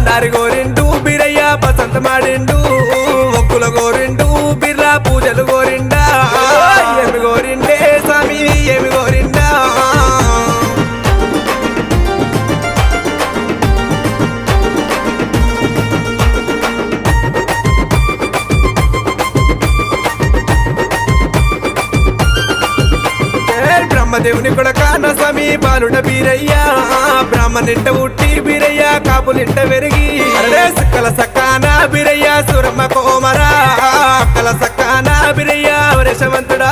బండారి గోరిండు బీరయ్య బసంత మాడిండు ఒక్కుల గోరిండు బిర్రా పూజలు గోరిండా ఏమి గోరిండే స్వామి ఏమి గోరిండా బ్రహ్మదేవుని కొడక నా స్వామి బాలుడ బీరయ్య బ్రాహ్మణింట ఉట్టి బీరయ్య కాపులింట వెరిగి సక్కల సక్కాన బీరయ్య సురమ్మ కోమరా అక్కల సక్కాన బీరయ్య వరేశవంతుడ